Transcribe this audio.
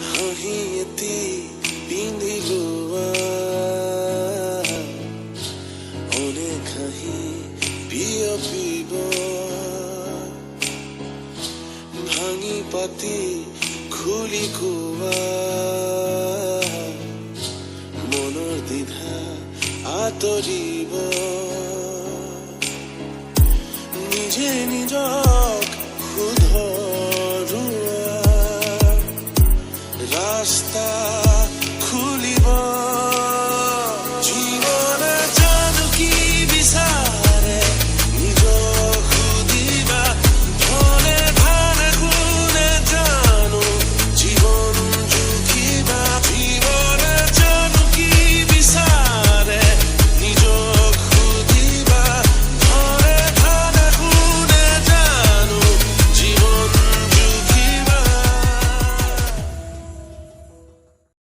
হাঁহি এটি পিন্ধিলো অনেক হাঁহি বিয়পিব ভাঙি পাতি খুলি কোৱা মনৰ দ্বিধা আঁতৰিব নিজে নিজক শুধৰোৱা ৰাস্তা